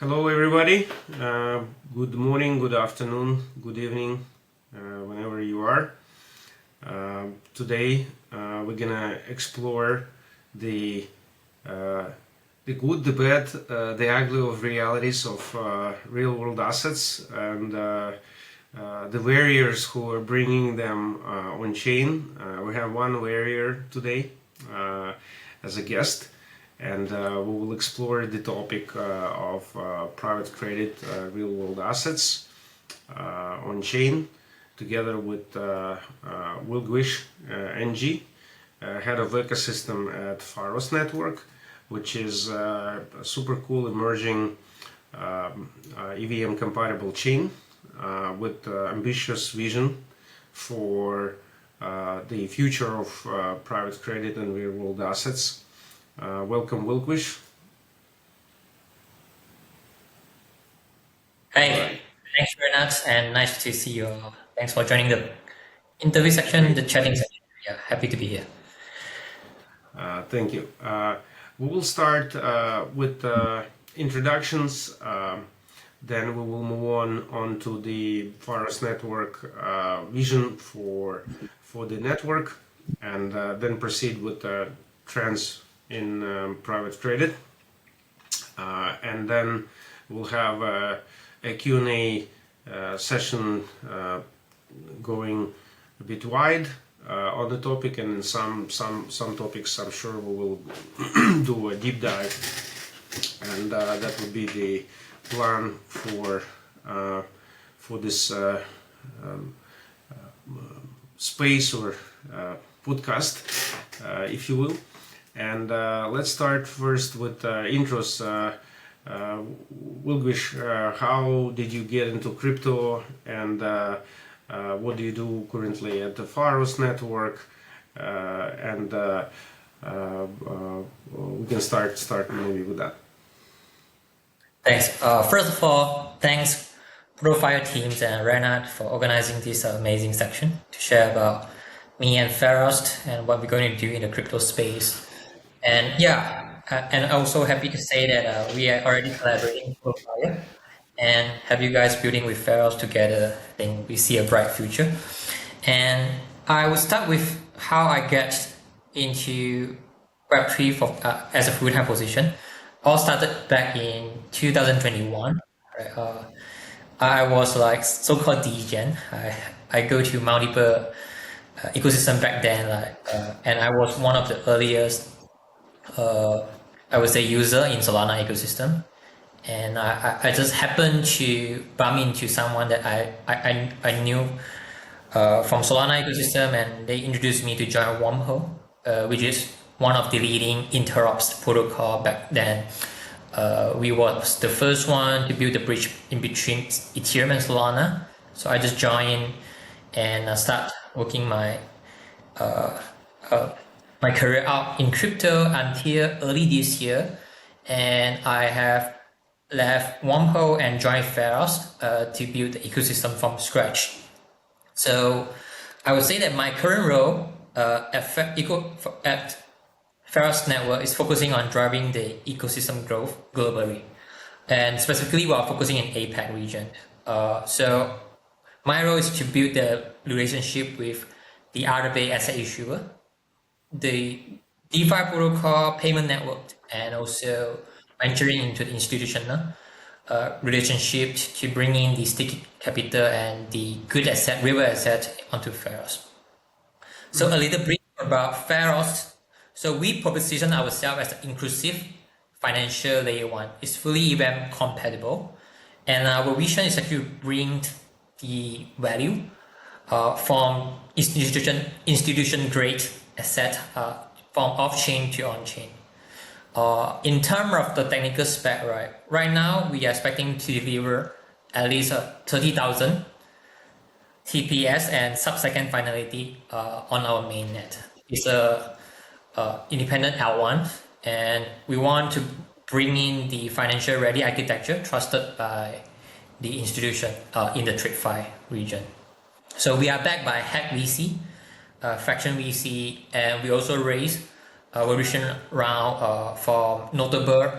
Hello everybody, good morning, good afternoon, good evening, whenever you are. Today we're gonna explore the good, the bad, the ugly of realities of real-world assets and the warriors who are bringing them on chain. We have one warrior today as a guest. And we will explore the topic of private credit, real-world assets on chain, together with Wilguish Ng, head of ecosystem at Pharos Network, which is a super cool emerging EVM-compatible chain with ambitious vision for the future of private credit and real-world assets. Welcome, Wilguish. Hi, thanks Renat, and nice to see you all. Thanks for joining the interview section, the chatting section. Yeah, happy to be here. Thank you. We will start with introductions, then we will move on to the Pharos Network vision for the network, and then proceed with trends in private credit, and then we'll have a Q&A session going a bit wide on the topic, and in some topics I'm sure we will do a deep dive, and that would be the plan for this space or podcast, if you will. And let's start first with intros. Wilguish, how did you get into crypto, and what do you do currently at the Pharos Network? And we can start maybe with that. Thanks. First of all, thanks Protofire teams and Renat for organizing this amazing section to share about me and Pharos and what we're going to do in the crypto space. And yeah, and also happy to say that we are already collaborating with Protofire and have you guys building with Pharos together. I think we see a bright future. And I will start with how I get into Web3 as a full-time position. All started back in 2021. Right? I was like so-called degen. I go to multiple ecosystem back then, and I was one of the earliest I would say user in Solana ecosystem, and I just happened to bump into someone that I knew from Solana ecosystem, and they introduced me to join Wormhole, which is one of the leading interops protocol back then. We was the first one to build the bridge in between Ethereum and Solana, so I just joined and start working my career out in crypto until early this year, and I have left Wormhole and joined Pharos to build the ecosystem from scratch. So I would say that my current role at Pharos Network is focusing on driving the ecosystem growth globally, and specifically we are focusing in APAC region. So my role is to build the relationship with the RWA asset issuer, the DeFi protocol, payment network, and also venturing into the institutional relationship to bring in the sticky capital and the good asset, real asset onto Pharos. So a little brief about Pharos. So we position ourselves as an inclusive financial layer one. It's fully EVM compatible, and our vision is actually bring the value from institution grade asset from off-chain to on-chain. In terms of the technical spec, right now we are expecting to deliver at least 30,000 TPS and sub-second finality on our mainnet. It's a independent L1, and we want to bring in the financial ready architecture trusted by the institution in the TradeFi region. So we are backed by Hack VC, Fraction VC, and we also raised a valuation round for notable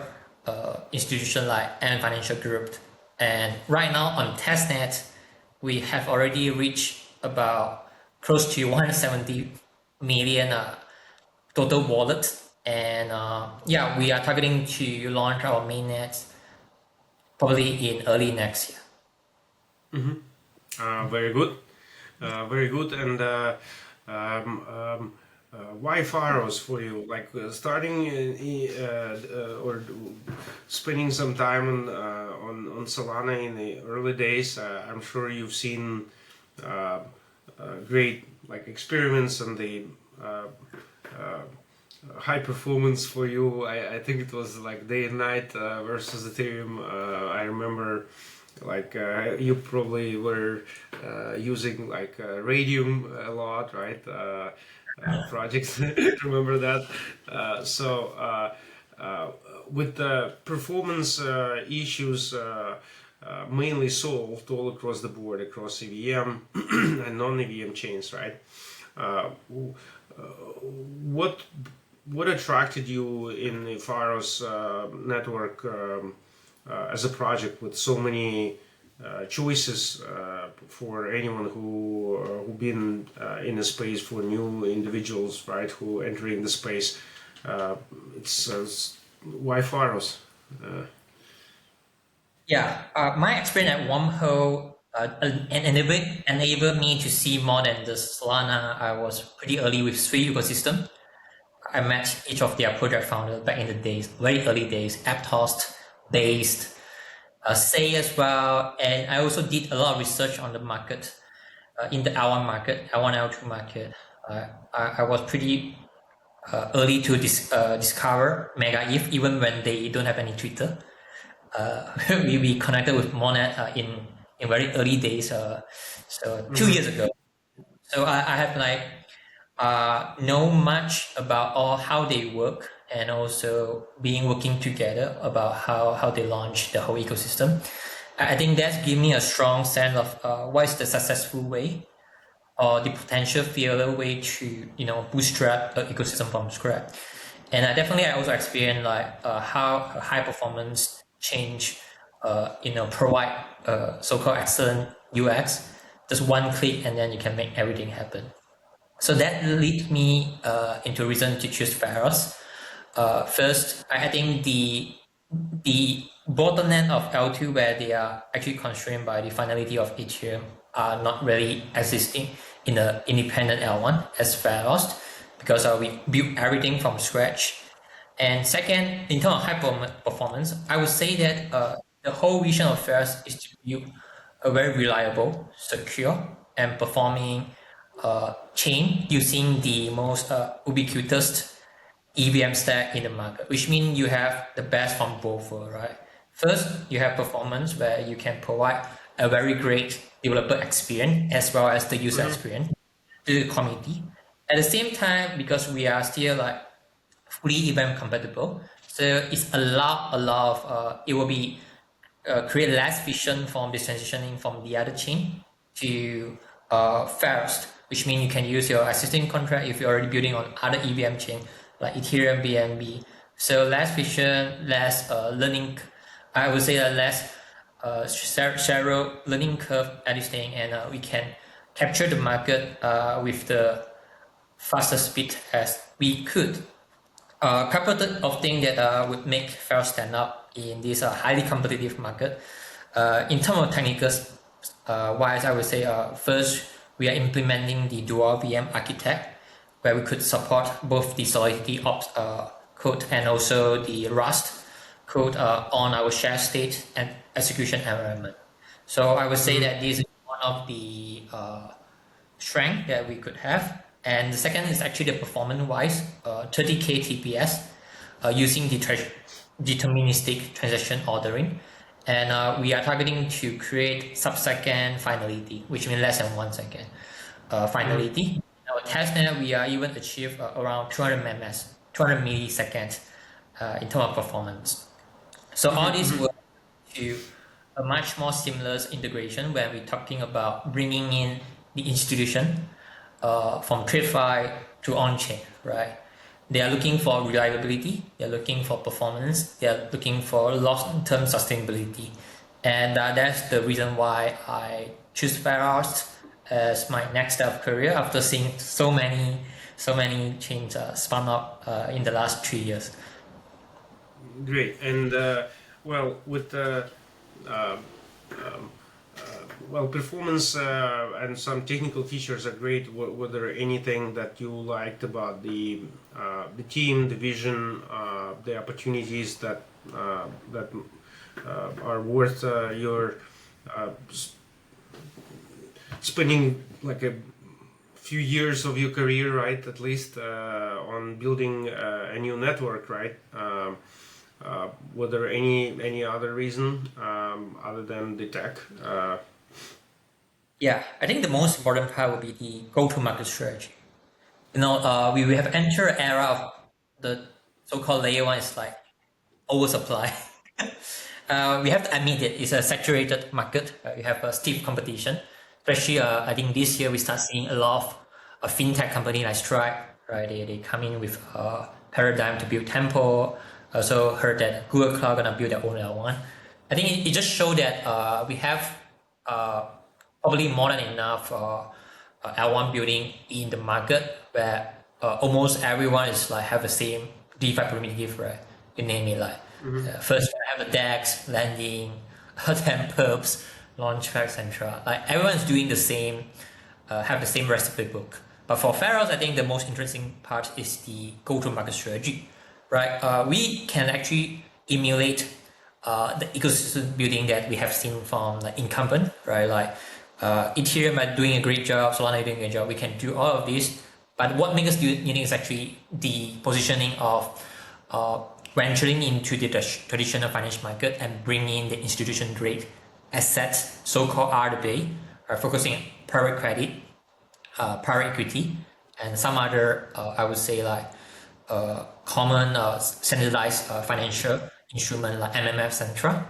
institution like Ant Financial Group. And right now on testnet, we have already reached about close to 170 million total wallet. And yeah, we are targeting to launch our mainnet probably in early next year. Very good. Very good. And why Pharos for you? Like starting or spending some time on Solana in the early days. I'm sure you've seen great like experiments and the high performance for you. I think it was like day and night versus Ethereum. I remember like you probably were using like Radium a lot, right? Projects. Remember that? With the performance issues mainly solved all across the board, across EVM and non-EVM chains, right? What attracted you in the Pharos network as a project with so many choices for anyone who been in the space, for new individuals, right, who entering the space? It's why Pharos? Yeah, my experience at Wormhole enabled me to see more than the Solana. I was pretty early with Sui ecosystem. I met each of their project founders back in the days, very early days, Aptos based, Say as well. And I also did a lot of research on the market, in the L1 market, L1, L2 market. I was pretty early to discover Mega ETH, even when they don't have any Twitter. We connected with Monet in very early days, so 2 years ago. So I have like know much about all how they work, and also working together about how they launch the whole ecosystem. I think that's given me a strong sense of what is the successful way or the potential failure way to bootstrap an ecosystem from scratch. And I also experienced like how a high performance change provide so-called excellent UX, just one click and then you can make everything happen. So that leads me into reason to choose Pharos. First, I think the bottleneck of L2, where they are actually constrained by the finality of Ethereum, are not really existing in an independent L1 as Pharos, because we built everything from scratch. And second, in terms of high performance, I would say that the whole vision of Pharos is to build a very reliable, secure, and performing chain using the most ubiquitous EVM stack in the market, which means you have the best from both worlds, right? First, you have performance where you can provide a very great developer experience as well as the user experience to the community. At the same time, because we are still like fully EVM compatible, so it's a lot of it will be create less friction from this transitioning from the other chain to Pharos, which means you can use your existing contract if you're already building on other EVM chain like Ethereum, BNB. So less friction, less learning. I would say less shallow learning curve at this thing, and we can capture the market with the fastest speed as we could. A couple of things that would make Pharos stand up in this highly competitive market. In terms of technicals wise, I would say first, we are implementing the dual VM architect, where we could support both the Solidity ops code and also the Rust code on our share state and execution environment. So I would say that this is one of the strength that we could have. And the second is actually the performance-wise, 30K TPS using the deterministic transaction ordering. And we are targeting to create sub-second finality, which means less than 1 second finality. In our testnet, we are even achieve around 200 ms, 200 milliseconds in terms of performance. So all this will to a much more seamless integration when we're talking about bringing in the institution from TradeFi to on-chain, right? They are looking for reliability, they're looking for performance, they're looking for long-term sustainability. And that's the reason why I choose Pharos as my next step of career after seeing so many chains spun up in the last 3 years. Great. And well, with the performance and some technical features are great. Were there anything that you liked about the team, the vision, the opportunities that are worth your spending like a few years of your career, right? At least on building a new network, right? Were there any other reason other than the tech? Yeah, I think the most important part would be the go-to-market strategy. We have entered an era of the so-called layer one is like oversupply. We have to admit it, it's a saturated market. We have a stiff competition. Especially, I think this year we start seeing a lot of fintech company like Stripe, right? They come in with a paradigm to build Tempo. Also heard that Google Cloud gonna build their own L1. I think it just showed that we have probably more than enough L1 building in the market where almost everyone is like have the same DeFi primitive, right? You name it, like first you have the DEX, lending, then perps, launchpad, etc. Like everyone's doing the same, have the same recipe book. But for Pharos, I think the most interesting part is the go-to-market strategy, right? We can actually emulate the ecosystem building that we have seen from like incumbent, right? Like Ethereum are doing a great job, Solana are doing a great job. We can do all of this, but what makes us unique is actually the positioning of venturing into the traditional financial market and bringing in the institution grade assets, so-called RWA, focusing on private credit, private equity, and some other, I would say like common standardized financial instrument like MMF, etc.,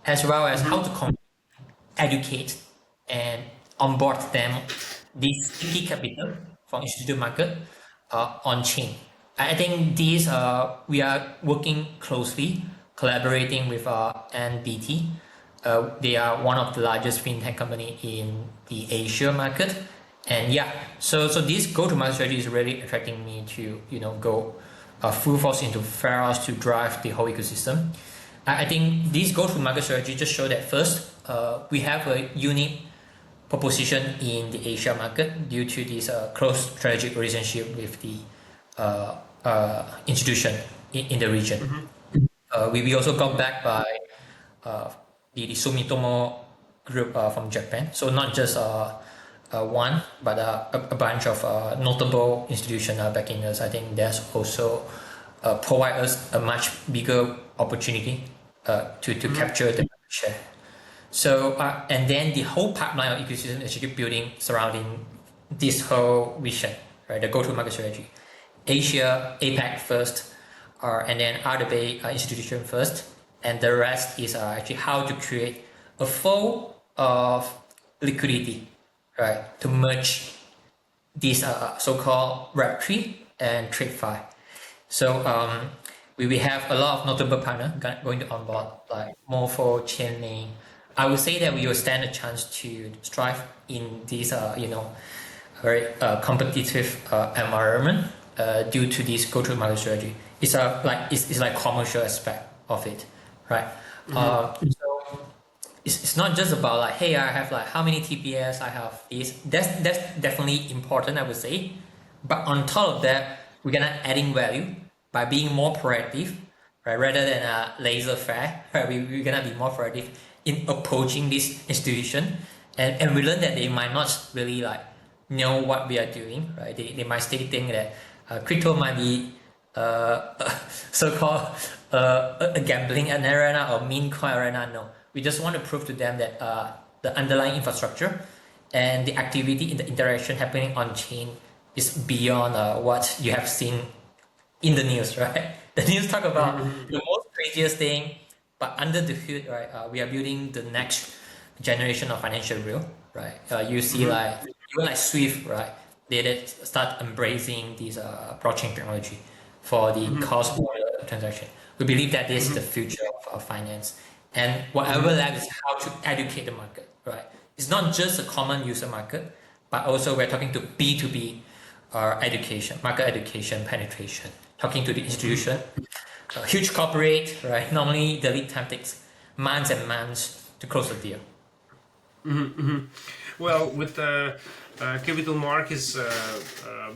as well as how to educate and onboard them this sticky capital from institutional market on chain. I think these we are working closely, collaborating with NBT. They are one of the largest fintech company in the Asia market, and yeah, so this go-to-market strategy is really attracting me to go full force into Pharos to drive the whole ecosystem. I think this go-to-market strategy just show that first we have a unique proposition in the Asia market due to this close strategic relationship with the institution in the region. We also got backed by the Sumitomo group from Japan. So not just one, but a bunch of notable institutions backing us. I think that's also provide us a much bigger opportunity to capture the market share. So and then the whole pipeline of ecosystem is actually building surrounding this whole vision, right? The go-to-market strategy. Asia, APAC first, and then RWA institution first, and the rest is actually how to create a flow of liquidity, right? To merge these so-called Web3 and TradeFi. So we have a lot of notable partners going to onboard, like Morpho, Chainlink. I would say that we will stand a chance to strive in this, very competitive environment due to this go-to-market strategy. It's like commercial aspect of it, right? So it's not just about like, hey, I have like how many TPS, I have this. That's definitely important, I would say. But on top of that, we're gonna adding value by being more proactive, right? Rather than laissez-faire, right? We're gonna be more proactive in approaching this institution, and we learn that they might not really like know what we are doing, right? They might still think that crypto might be so-called a gambling arena or meme coin arena. No, we just want to prove to them that the underlying infrastructure and the activity in the interaction happening on chain is beyond what you have seen in the news, right? The news talk about the most craziest thing, but under the hood, right? We are building the next generation of financial real, right? You see, like even like Swift, right? They start embracing this blockchain technology. for the cross-border transaction. We believe that this is the future of finance. And whatever that is how to educate the market, right? It's not just a common user market, but also we're talking to B2B education, market education, penetration, talking to the institution, a huge corporate, right? Normally the lead time takes months and months to close the deal. Well, with capital markets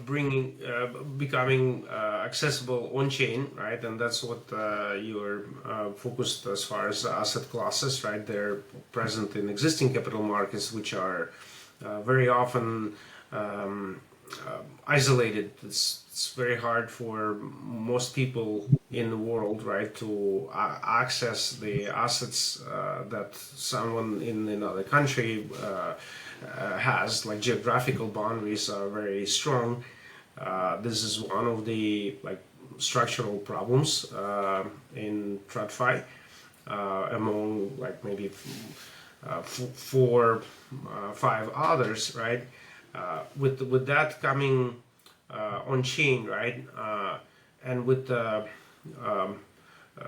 becoming accessible on chain, right? And that's what you're focused as far as asset classes, right? They're present in existing capital markets, which are very often isolated. It's very hard for most people in the world, right, to access the assets that someone in another country has. Like geographical boundaries are very strong. This is one of the structural problems in TradFi, among maybe four, five others, right? With that coming on chain, right, and with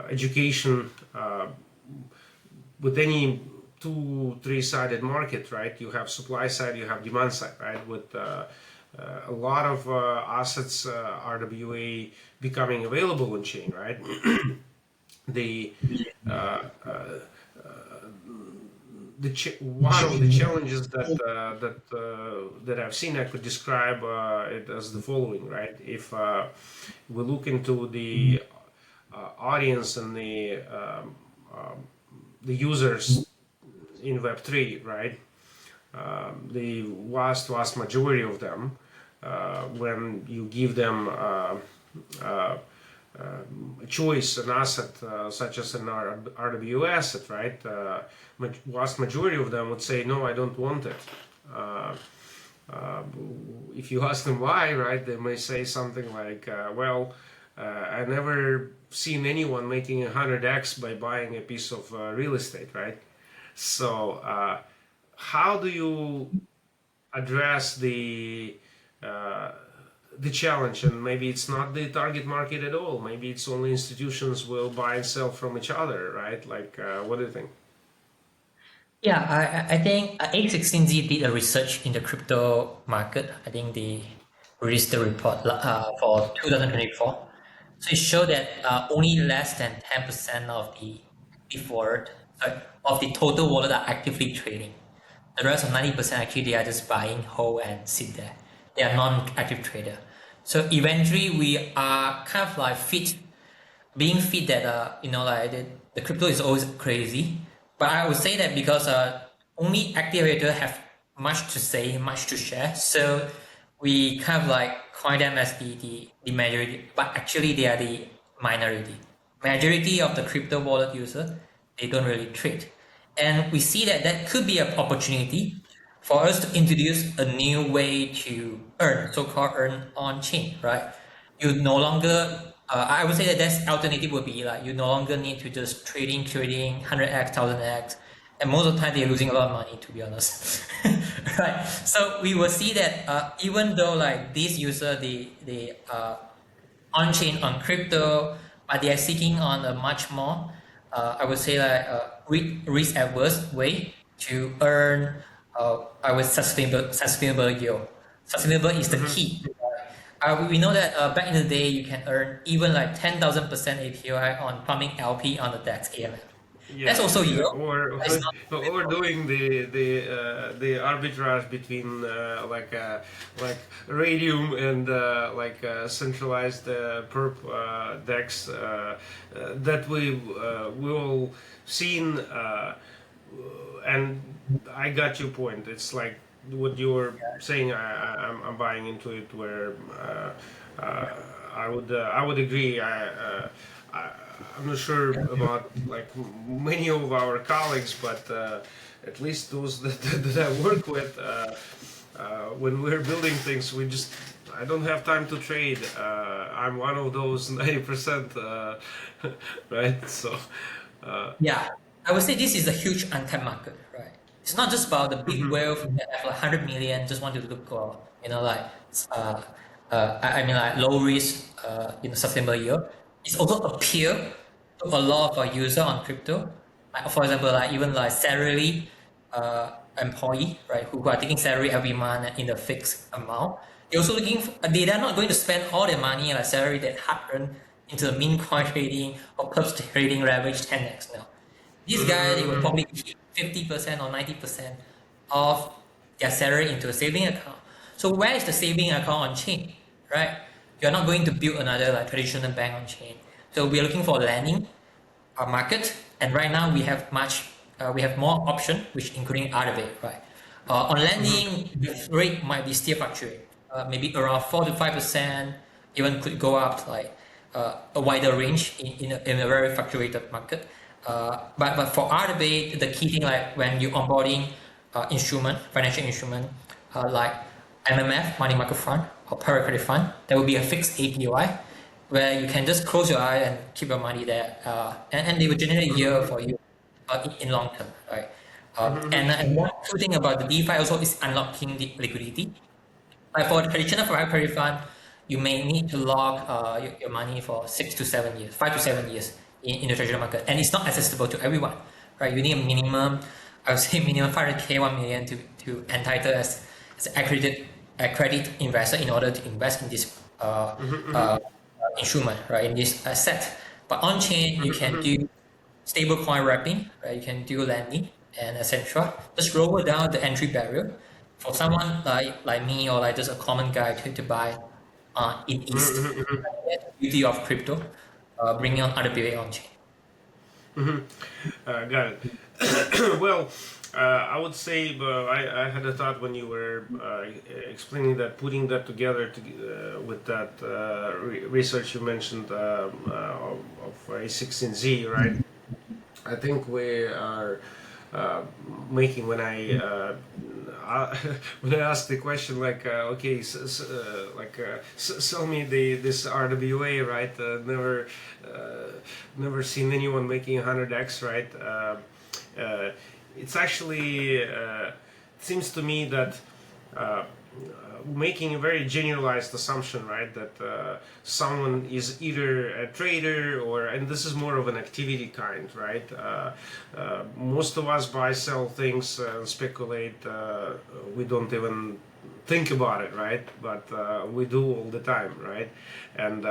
education, with any three-sided market, right, you have supply side, you have demand side, right, with a lot of assets, RWA becoming available on chain, right. the one of the challenges that I've seen, I could describe it as the following, right? If we look into the audience and the users in Web3, right? The vast majority of them, when you give them a choice, an asset such as an RWA asset, right? Vast majority of them would say, no, I don't want it. If you ask them why, right, they may say something like, well, I never seen anyone making 100x by buying a piece of real estate, right? So how do you address the challenge? And maybe it's not the target market at all. Maybe it's only institutions will buy and sell from each other, right? What do you think? Yeah, I think A16Z did a research in the crypto market. I think they released the report for 2024. So it showed that only less than 10% of the of the total wallet are actively trading. The rest of 90% actually they are just buying, hold, and sit there. They are non-active trader. So eventually we are kind of being fit that the crypto is always crazy. But I would say that because only active traders have much to say, much to share. So we kind of coin them as the majority, but actually they are the minority. Majority of the crypto wallet user, they don't really trade. And we see that could be an opportunity for us to introduce a new way to earn, so-called earn on-chain, right? You no longer, I would say that that's alternative would be you no longer need to just trading 100x, 1000x, and most of the time they're losing a lot of money, to be honest. Right? So we will see that even though these users, they on-chain on crypto, but they are seeking on a much more, I would say risk-averse way to earn sustainable yield. Sustainable is the key. We know that back in the day you can earn even 10,000% APY on pumping LP on the DEX AMM. Yeah, that's also yield. Or doing the arbitrage between radium and centralized perp DEX that we all seen, and I got your point. It's what you're saying. I'm buying into it. Where I would agree. I'm not sure about many of our colleagues, but at least those that I work with, when we're building things, I don't have time to trade. I'm one of those 90%, right? So yeah, I would say this is a huge untapped market, right? It's not just about the big whale that have 100 million just want to look for, I mean like low risk, sustainable yield. It's also appeal to a lot of users on crypto. Like for example, like even like salary employee, right, who are taking salary every month in a fixed amount. They're also looking for, they're not going to spend all their money like salary that hard earned into the meme coin trading or perps trading leverage 10x now. These guys, they will probably keep 50% or 90% of their salary into a saving account. So where is the saving account on chain, right? You're not going to build another like traditional bank on chain. So we're looking for lending market, and right now we have more option, which including RWA, right? On lending, the rate might be still fluctuate, maybe around 4 to 5%, even could go up like a wider range in a very fluctuated market. But for RWA, the key thing like when you onboarding financial instrument like MMF, money market fund or private credit fund, there will be a fixed APY where you can just close your eye and keep your money there, and they will generate yield for you in long term, right? And one cool thing about the DeFi also is unlocking the liquidity. Like for the traditional private credit fund, you may need to lock your money for 6 to 7 years, 5 to 7 years in the treasury market, and it's not accessible to everyone, right? You need a minimum, I would say minimum 500K, 1 million to entitle as an accredited investor in order to invest in this instrument, right? In this asset. But on chain, you can do stablecoin wrapping, right? You can do lending and etc. Just lower down the entry barrier for someone like me or like just a common guy to buy in East. That's the beauty of crypto, bringing on other people on chain. Got it. Well, I would say I had a thought when you were explaining that, putting that together with that research you mentioned of A16Z, right? I think we are making when I asked the question like okay sell me this RWA, right? Never seen anyone making 100x, right? It's actually seems to me that making a very generalized assumption, right? That someone is either a trader and this is more of an activity kind, right? Most of us buy, sell things, speculate. We don't even think about it, right? But we do all the time, right? And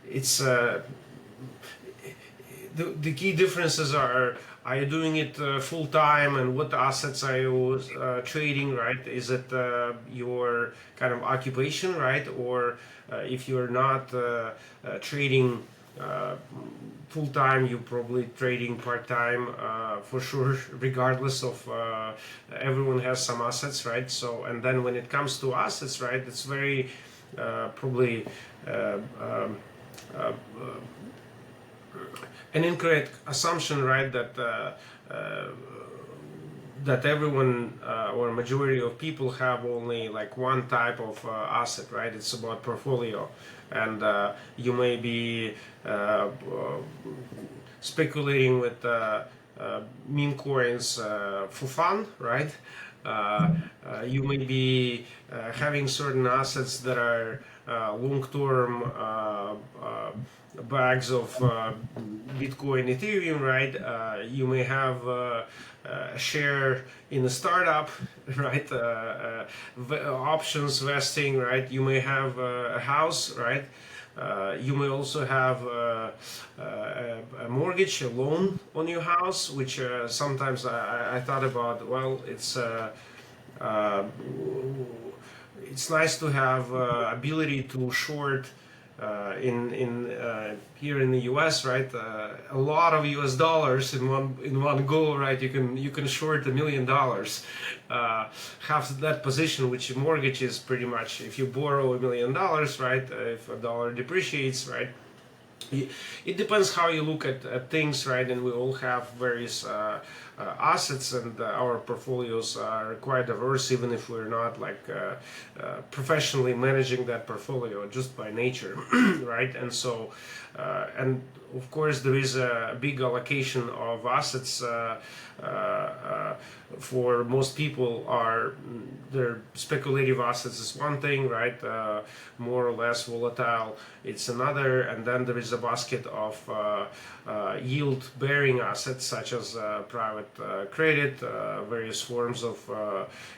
it's the key differences are you doing it full time, and what assets are you trading, right? Is it your kind of occupation, right? Or if you're not trading full time, you're probably trading part time for sure, regardless of everyone has some assets, right? So, and then when it comes to assets, right, it's very probably an incorrect assumption, right? That everyone or majority of people have only like one type of asset, right? It's about portfolio, and you may be speculating with meme coins for fun, right? You may be having certain assets that are long-term bags of Bitcoin, Ethereum, right? You may have a share in a startup, right? Options vesting, right? You may have a house, right? You may also have a mortgage, a loan on your house, which sometimes I thought about. Well, it's nice to have ability to short here in the U.S., right? A lot of U.S. dollars in one go, right? You can short $1 million. Have that position, which mortgage is pretty much if you borrow $1 million, right? If a dollar depreciates, right? It depends how you look at things, right? And we all have various assets, and our portfolios are quite diverse, even if we're not like professionally managing that portfolio just by nature, right? And so, and of course, there is a big allocation of assets for most people are their speculative assets is one thing, right? More or less volatile, it's another, and then there is a basket of yield-bearing assets such as private credit, various forms of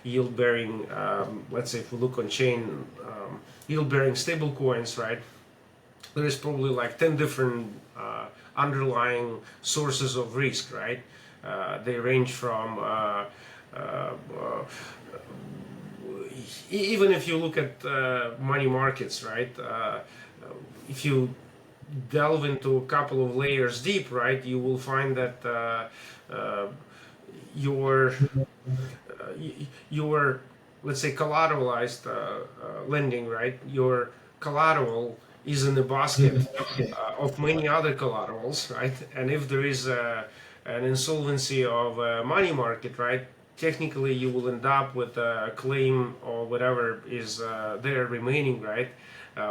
yield-bearing. Let's say if we look on chain, yield-bearing stable coins, right? There is probably like 10 different underlying sources of risk, right? They range from even if you look at money markets, right? If you delve into a couple of layers deep, right, you will find that your let's say collateralized lending, right? Your collateral is in the basket of many other collaterals, right? And if there is an insolvency of a money market, right, technically you will end up with a claim or whatever is there remaining, right?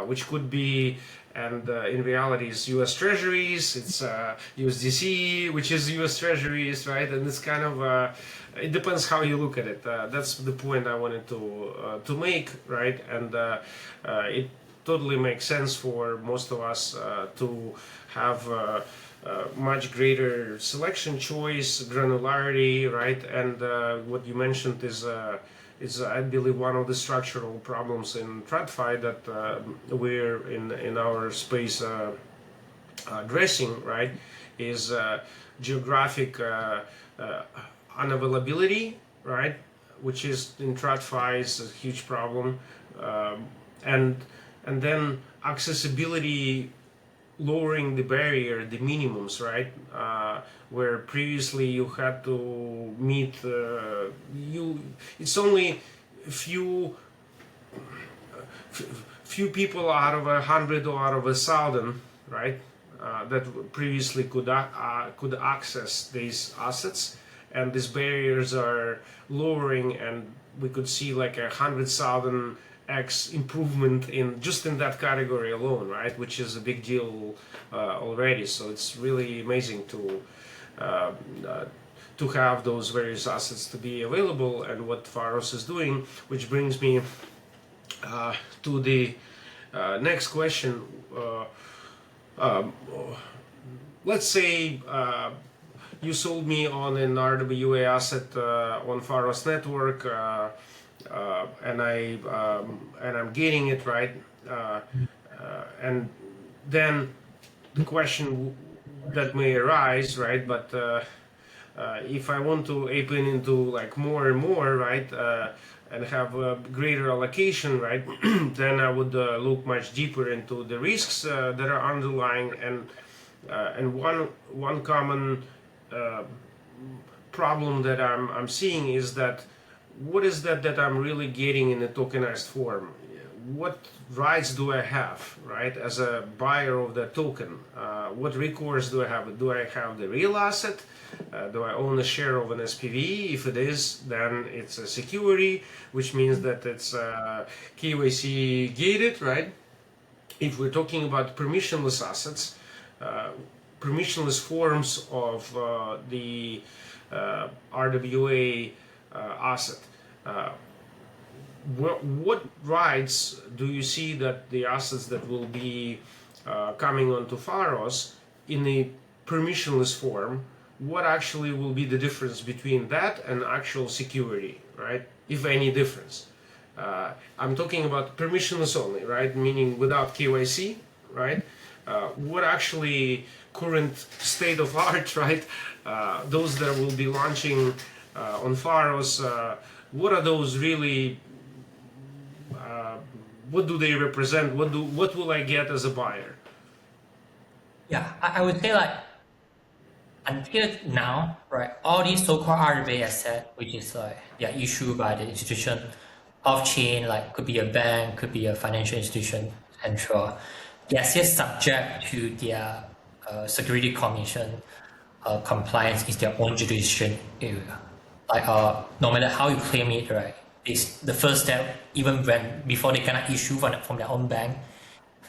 Which could be, and in reality is US Treasuries, it's USDC, which is US Treasuries, right? And it's kind of, it depends how you look at it. That's the point I wanted to make, right? And it totally makes sense for most of us to have much greater selection choice, granularity, right? And what you mentioned is I believe one of the structural problems in TradFi that we're in our space addressing, right? Is geographic unavailability, right? Which is in TradFi is a huge problem, and then accessibility, lowering the barrier, the minimums, right? Where previously you had to meet it's only few people out of 100 or out of 1,000, right? That previously could access these assets, and these barriers are lowering, and we could see like 100,000 X improvement in just in that category alone, right? Which is a big deal already. So it's really amazing to have those various assets to be available, and what Pharos is doing, which brings me to the next question. Let's say you sold me on an RWA asset on Pharos Network. And I'm getting it right, and then the question that may arise, right? But if I want to open into like more and more, right, and have a greater allocation, right, then I would look much deeper into the risks that are underlying, and one common problem that I'm seeing is that what is that I'm really getting in a tokenized form? What rights do I have, right, as a buyer of the token? What recourse do I have? Do I have the real asset? Do I own a share of an SPV? If it is, then it's a security, which means that it's KYC gated, right? If we're talking about permissionless assets, permissionless forms of the RWA asset, what rights do you see that the assets that will be coming onto Pharos in a permissionless form, what actually will be the difference between that and actual security, right? If any difference. I'm talking about permissionless only, right? Meaning without KYC, right? What actually current state of art, right? Those that will be launching on Pharos, what are those really? What do they represent? What will I get as a buyer? Yeah, I would say like until now, right, all these so-called RWA assets, which is like issued by the institution off-chain, like could be a bank, could be a financial institution, central, they are still subject to their security commission compliance in their own jurisdiction area. Like no matter how you claim it, right, it's the first step, even before they cannot issue from their own bank,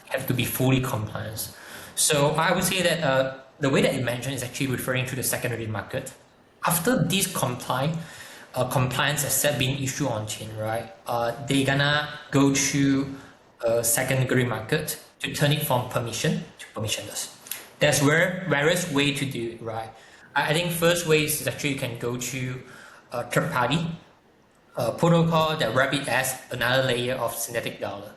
have to be fully compliant. So I would say that the way that you mentioned is actually referring to the secondary market. after this compliance asset being issued on chain, right? They gonna go to a secondary market to turn it from permission to permissionless. There's various way to do it, right? I think first way is actually you can go to a third party protocol that wrap it as another layer of synthetic dollar.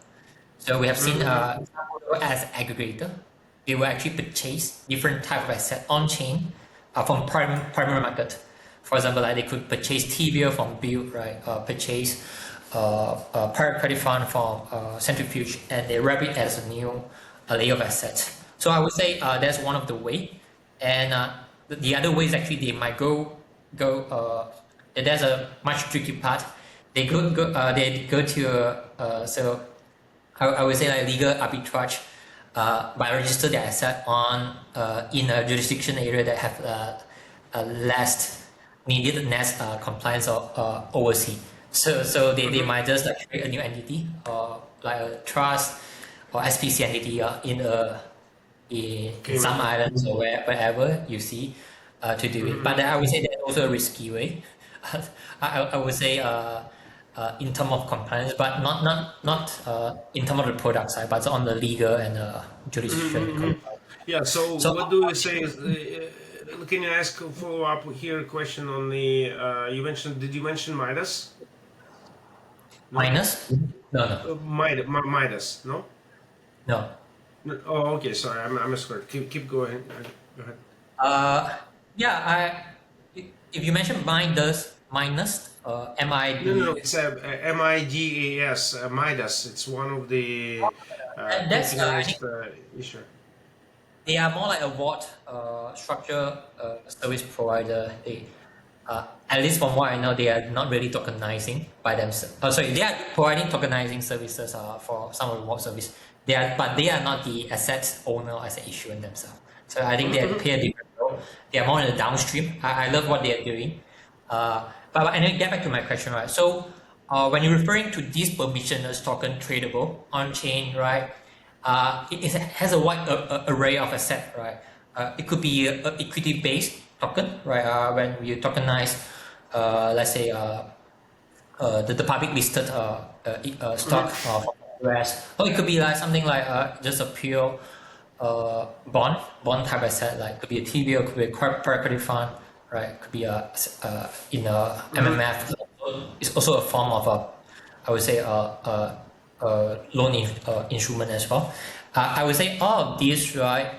So we have seen as aggregator, they will actually purchase different type of asset on chain from primary market. For example, like they could purchase TVL from Build, right? Purchase private credit fund from Centrifuge, and they wrap it as a layer of assets. So I would say that's one of the way. And the other way is actually they might go. There's a much tricky part. They go to so I would say like legal arbitrage by register their asset on in a jurisdiction area that have less needed compliance or oversee. So they might just like create a new entity or like a trust or SPC entity in some islands or wherever you see to do it. But I would say that's also a risky way. I would say in terms of compliance, but not in terms of the product side, but on the legal and jurisdiction. Yeah. So what do you say is? Can you ask a follow up here question on the you mentioned? Did you mention Midas? No? Minus? No. Midas? No. No. Oh, okay. Sorry, I misheard. Keep going. Go ahead. Yeah. If you mention minus, MID. No. It's MIDAS. Midas. It's one of the That's issue. They are more like a vault structure service provider. They, at least from what I know, they are not really tokenizing by themselves. They are providing tokenizing services for some of the vault service. But they are not the asset owner or asset issuer themselves. So I think they play a different role. They are more in the downstream. I love what they are doing. But anyway, get back to my question, right? So when you're referring to this permissionless token tradable on chain, right? It has a wide array of asset, right? It could be an equity-based token, right? When you tokenize, let's say, the public listed stock from the US, or it could be like something like just a pure bond type asset, like could be a TVL, could be a private credit fund, right? Could be in a MMF. It's also a form of I would say loan instrument as well. I would say all of these, right?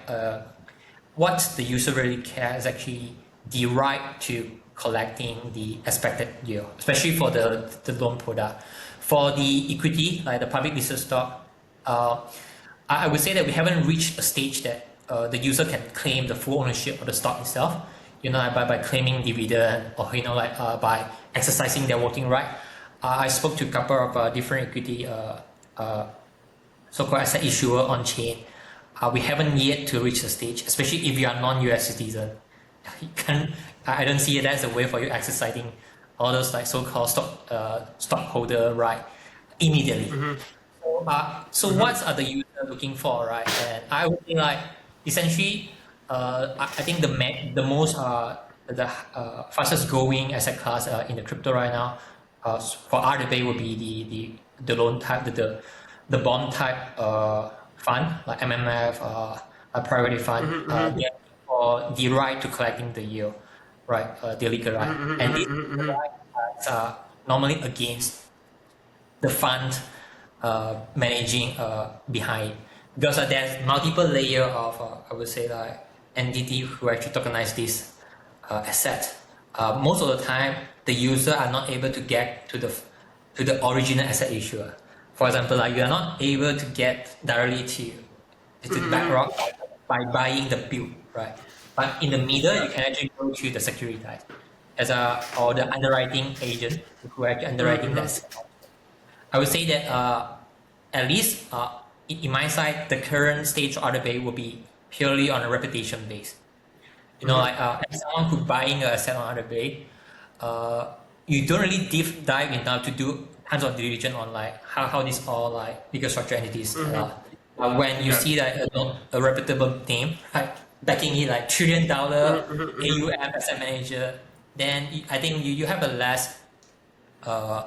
What the user really cares is actually the right to collecting the expected yield, especially for the loan product. For the equity, like the public listed stock, I would say that we haven't reached a stage that the user can claim the full ownership of the stock itself. By claiming dividend or by exercising their voting right. I spoke to a couple of different equity so-called asset issuer on chain. We haven't yet to reach the stage, especially if you are non-US citizen. I don't see it as a way for you exercising all those like so-called stockholder right immediately. So what are the user looking for, right? And I would say like essentially, I think the most the fastest growing asset class in the crypto right now for RWA would be the loan type, the bond type fund like MMF, a private fund, for the right to collecting the yield, right? The legal right, and these rights are normally against the fund managing behind, because there's multiple layer of I would say like entity who actually tokenize this asset. Most of the time, the user are not able to get to the original asset issuer. For example, like you are not able to get directly to the BlackRock by buying the build, right? But in the middle, you can actually go to the securitized or the underwriting agent who are actually underwriting that asset. I would say that at least in my side, the current stage of RWA will be purely on a reputation base. As someone who buying an asset on RWA, you don't really deep dive enough to do tons of diligence on like how these all like bigger structure entities are. When you see like a reputable name, right, backing it like $1 trillion AUM asset manager, then I think you have a less uh,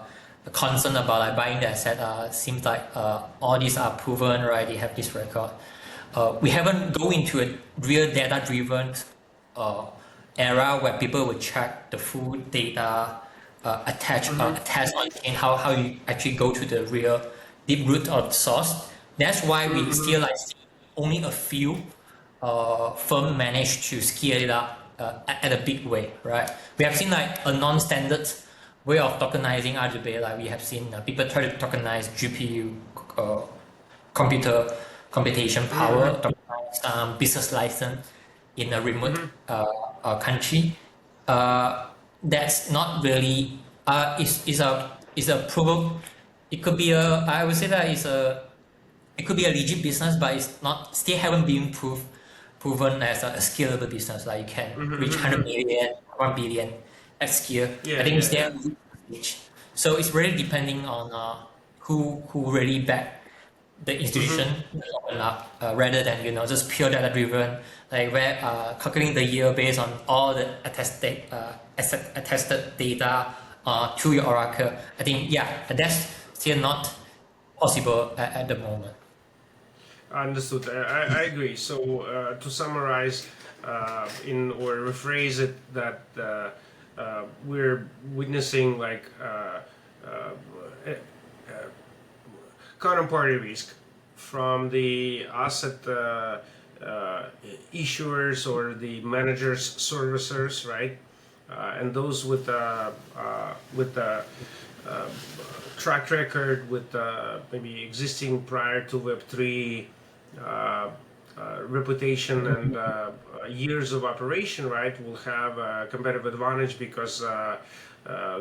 concern about like buying the asset. Seems like all these are proven, right? They have this record. We haven't go into a real data-driven uh, era where people will check the full data, attach on chain, how you actually go to the real deep root of the source. That's why we still like see only a few firm managed to scale it up at a big way, right? We have seen like a non-standard way of tokenizing RWA. Like we have seen people try to tokenize GPU, computer computation power, tokenize business license in a remote country. That's not really is a proven. It could be a, I would say that it could be a legit business, but it's not, still haven't been proven as a scalable business. Like you can reach 100 million, 1 billion at scale. Yeah, I think it's yeah, there stage. So it's really depending on who really back the institution open up rather than just pure data driven, like where calculating the yield based on all the attested data to your oracle. I think that's still not possible at the moment. understood. I agree. So to summarize, in or rephrase it, that we're witnessing like counterparty risk from the asset issuers or the managers, servicers, right? And those with track record, with maybe existing prior to Web3 reputation and years of operation, right, will have a competitive advantage because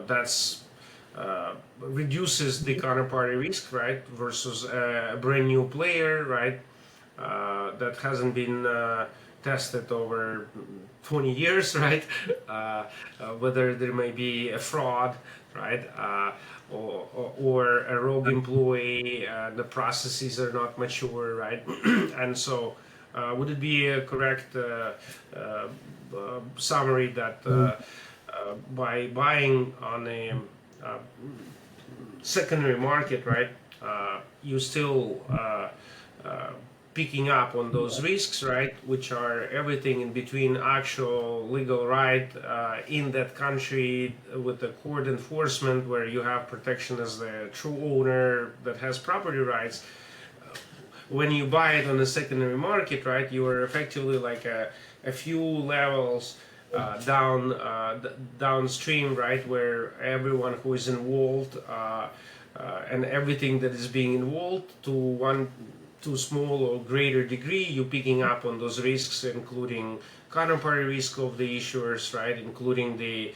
that's reduces the counterparty risk, right, versus a brand new player, right, that hasn't been tested over 20 years, right, whether there may be a fraud, right, or a rogue employee, the processes are not mature, right, and so would it be a correct summary that by buying on a secondary market, right, you still picking up on those risks, right, which are everything in between actual legal right in that country with the court enforcement, where you have protection as the true owner that has property rights. When you buy it on the secondary market, right, you are effectively like a few levels downstream, right, where everyone who is involved and everything that is being involved to small or greater degree, you're picking up on those risks, including counterparty risk of the issuers, right, including the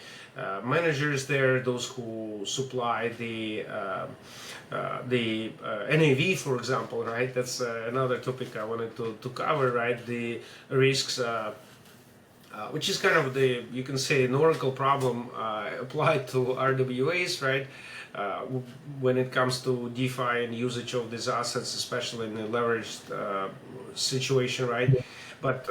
managers there, those who supply the NAV, for example, right? That's another topic I wanted to cover, right? The risks, which is kind of you can say, an Oracle problem applied to RWAs, right? When it comes to DeFi and usage of these assets, especially in a leveraged situation, right? But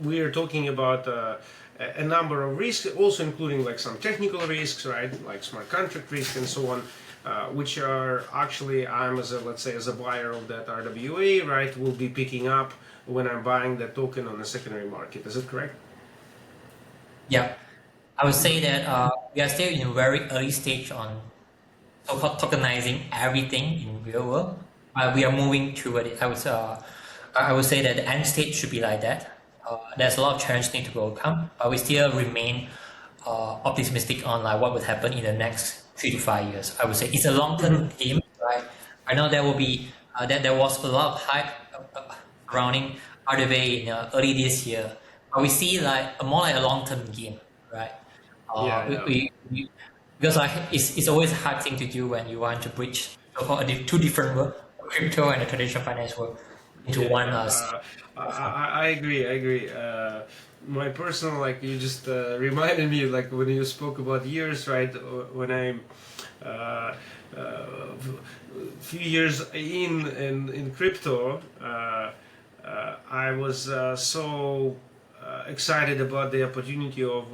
we are talking about a number of risks, also including like some technical risks, right? Like smart contract risk and so on, which are actually, I'm let's say as a buyer of that RWA, right, will be picking up when I'm buying that token on the secondary market. Is it correct? Yeah, I would say that we are still in a very early stage on so-called tokenizing everything in real world. We are moving toward it. I would say that the end state should be like that. There's a lot of challenges need to be overcome, but we still remain optimistic on like what would happen in the next 3 to 5 years. I would say it's a long-term game, right? I know there will be that there was a lot of hype surrounding RWA in early this year, but we see like more like a long-term game, right? Yeah, yeah. Because like it's always a hard thing to do when you want to bridge so-called two different worlds, crypto and the traditional finance world, into Yeah, one. yeah. I agree. I agree. My personal, like, you just reminded me, like, when you spoke about years, right? When I few years in crypto, I was so excited about the opportunity of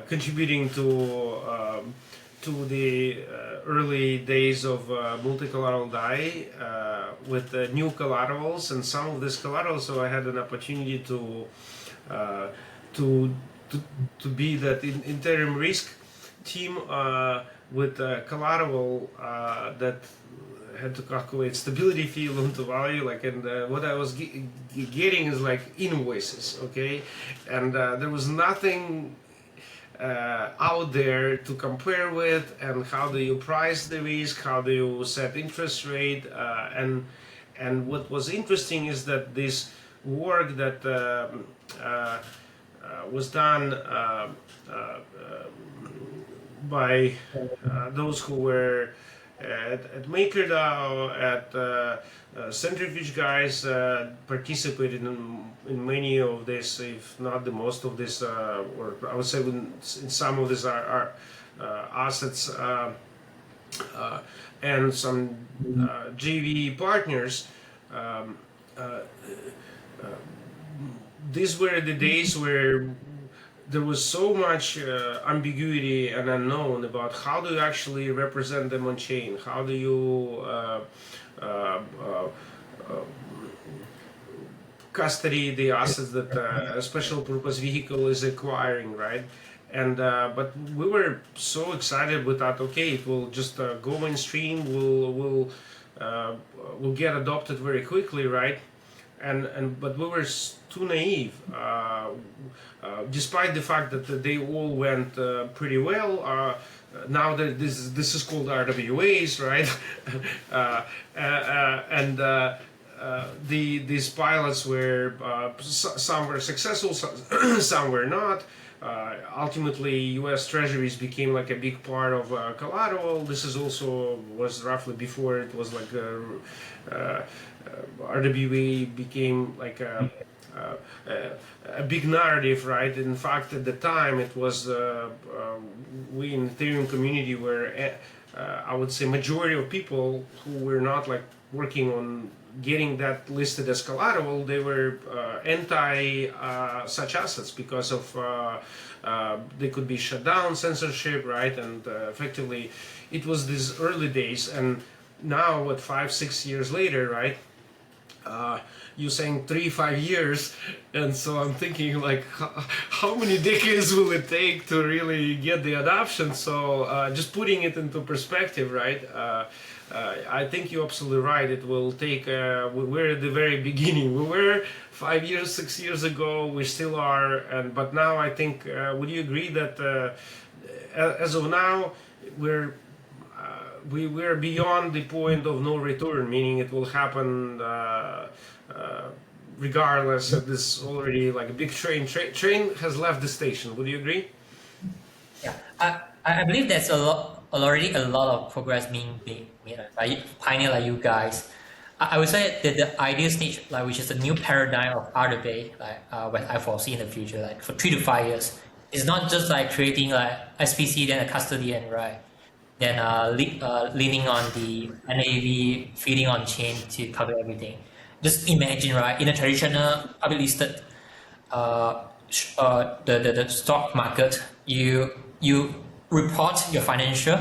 contributing to the early days of multi-collateral DAI with new collaterals, and some of this collateral. So I had an opportunity to to be that interim risk team with collateral that had to calculate stability fee, loan to value, like, and what I was getting is like invoices, okay, and there was nothing out there to compare with. And how do you price the risk, how do you set interest rate, and what was interesting is that this work that was done by those who were at MakerDAO, at Centrifuge guys, participated in many of this, if not the most of this, or I would say in some of these are assets, and some JV partners. These were the days where there was so much ambiguity and unknown about how do you actually represent them on chain, how do you custody the assets that a special purpose vehicle is acquiring, right? And but we were so excited with that. Okay, it will just go mainstream, will get adopted very quickly, right? But we were too naive, despite the fact that they all went pretty well. Now that this is called RWAs, right? These pilots were some were successful, some were not. Ultimately, U.S. Treasuries became like a big part of collateral. This is also was roughly before it was like RWA became like a big narrative, right? In fact, at the time, it was we in the Ethereum community were, I would say, majority of people who were not like working on getting that listed as collateral. They were anti such assets because of they could be shut down, censorship, right? And effectively, it was these early days. And now, what, 5-6 years later, right? You're saying 3-5 years, and so I'm thinking like, how many decades will it take to really get the adoption? So just putting it into perspective, right? I think you're absolutely right. It will take. We're at the very beginning. We were 5 years, 6 years ago. We still are, but now I think. Would you agree that as of now we're beyond the point of no return, meaning it will happen regardless of this already like a big train has left the station. Would you agree? Yeah, I believe there's already a lot of progress being made by pioneer like you guys. I would say that the ideal stage, like which is a new paradigm of RWA, like what I foresee in the future, like for 3 to 5 years, it's not just like creating like SPC then a custodian, right? Then leaning on the NAV, feeding on chain to cover everything. Just imagine, right? In a traditional public listed the stock market, you report your financial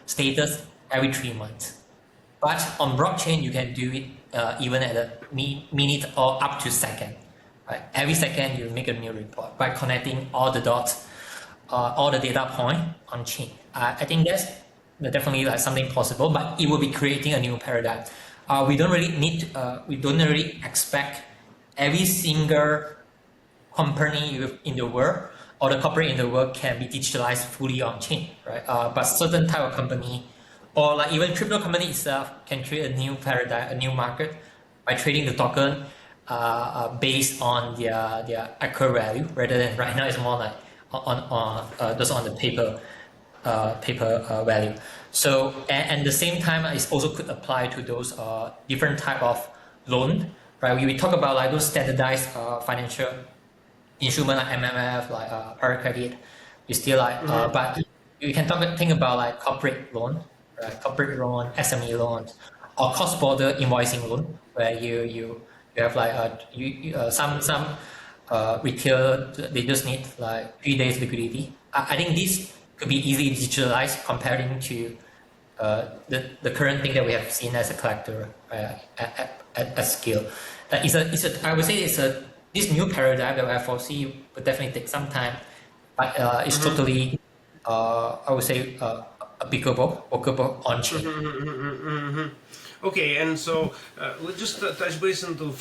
status every 3 months. But on blockchain, you can do it even at a minute or up to second. Right? Every second, you make a new report by connecting all the dots, all the data point on chain. I think that's definitely like something possible, but it will be creating a new paradigm. We don't really expect every single company in the world or the corporate in the world can be digitalized fully on chain, right? But certain type of company or like even crypto company itself can create a new paradigm, a new market by trading the token based on their actual value, rather than right now it's more like just on the paper value. So and the same time it also could apply to those different type of loan, right? We talk about like those standardized financial instrument like MMF, like private credit. You still like, but you can think about like corporate loan, right? Corporate loan, SME loans, or cross-border invoicing loan, where you have like some retail, they just need like 3 days liquidity. I think this could be easily digitalized comparing to the current thing that we have seen as a collector at scale. I would say this new paradigm that I foresee would definitely take some time, but it's totally I would say applicable, workable on chain. Okay, and so let's just touch base into a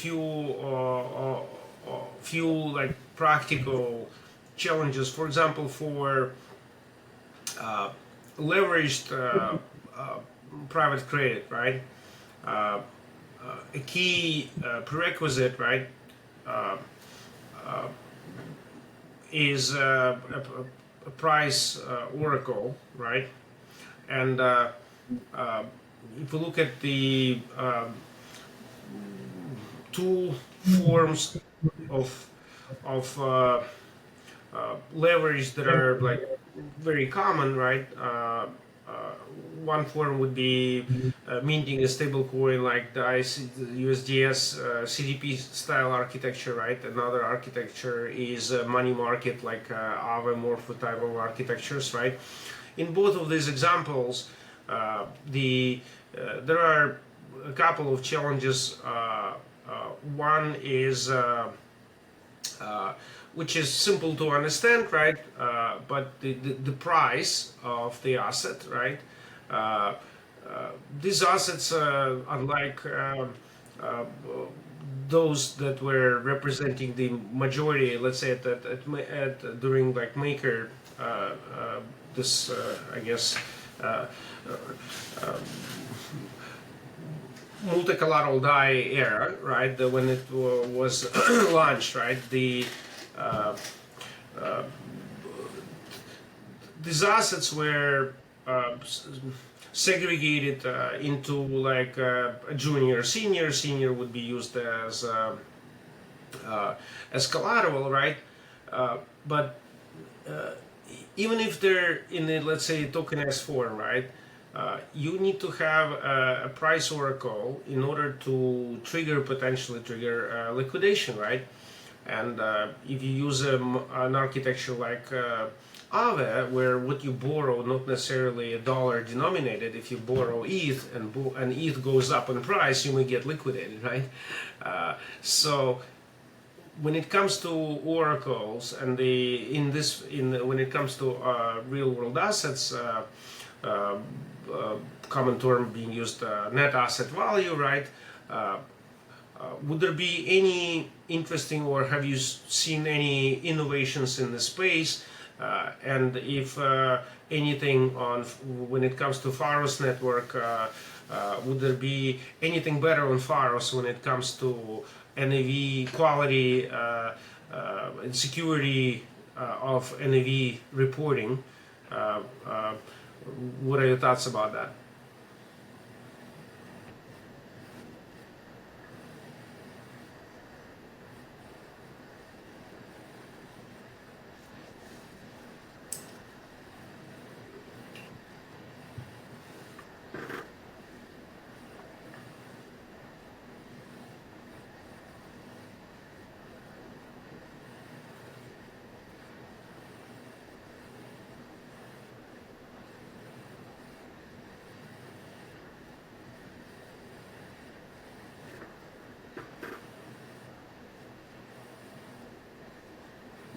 few like practical challenges. For example, for uh, leveraged private credit, right? Uh, a key prerequisite, right, uh, is a price oracle, right? And if you look at the two forms of leverage that are like very common, right? One form would be minting a stable coin like the USDS CDP style architecture, right? Another architecture is money market like Aave Morpho type of architectures, right? In both of these examples, there are a couple of challenges. One is which is simple to understand, right? But the price of the asset, right? Uh, these assets, unlike those that were representing the majority, let's say during like Maker, this I guess. Uh, Multi-collateral DAI era, right? When it was launched, right? Uh, uh, these assets were segregated into like a junior, senior. Senior would be used as collateral, right? But even if they're in the, let's say, tokenized form, right? You need to have a price oracle in order to potentially trigger liquidation, right? And if you use an architecture like Aave, where what you borrow not necessarily a dollar denominated, if you borrow ETH and ETH goes up in price, you may get liquidated, right? So when it comes to oracles and when it comes to real world assets, uh, common term being used, net asset value, right? Would there be any interesting, or have you seen any innovations in the space? And if anything on when it comes to Pharos Network, would there be anything better on Pharos when it comes to NAV quality and security of NAV reporting? What are your thoughts about that?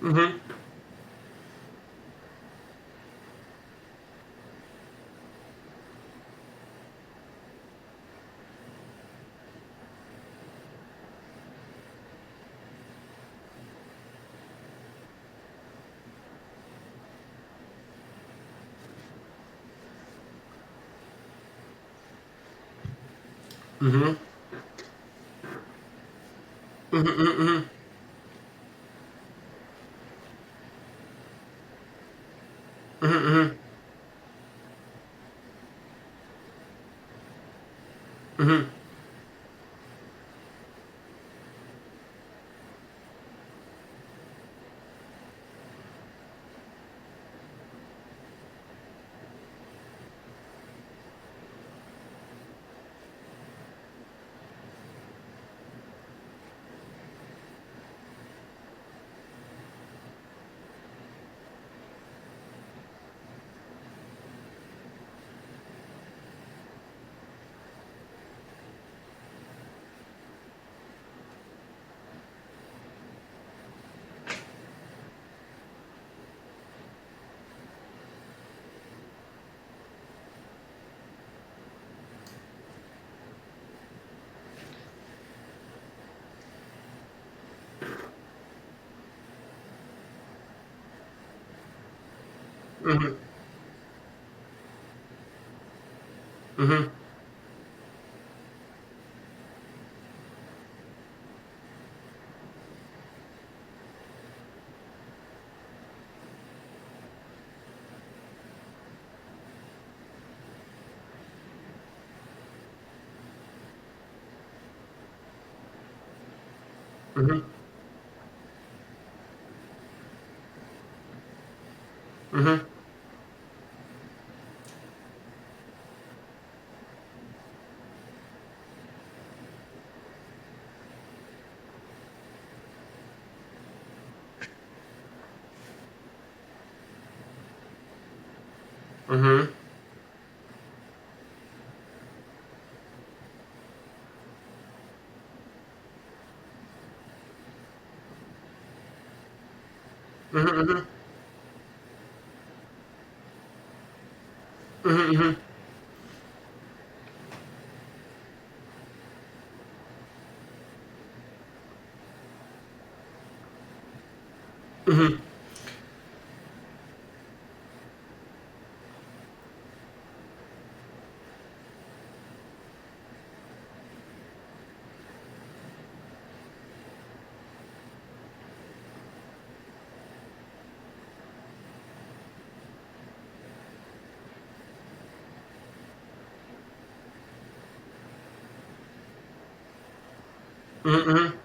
Mm-hmm. Mm-hmm. Mm-hmm. Mm-hmm. Mm-hmm. Mm-hmm. Mm-hmm. Mm-hmm. Mm-hmm. Mm-hmm. Mm-hmm. Mm-hmm. Mm-hmm. Mm-hmm. Mm-hmm.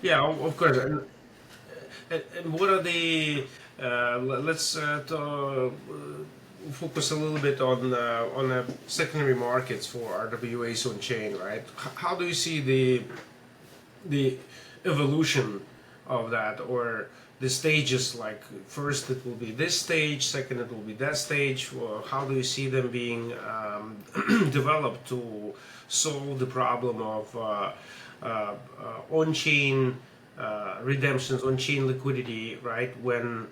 Yeah, of course. And what are the let's focus a little bit on the secondary markets for RWAs on chain, right? How do you see the evolution of that, or the stages? Like first it will be this stage, second it will be that stage. Or how do you see them being developed to solve the problem of on-chain redemptions, on-chain liquidity, right? When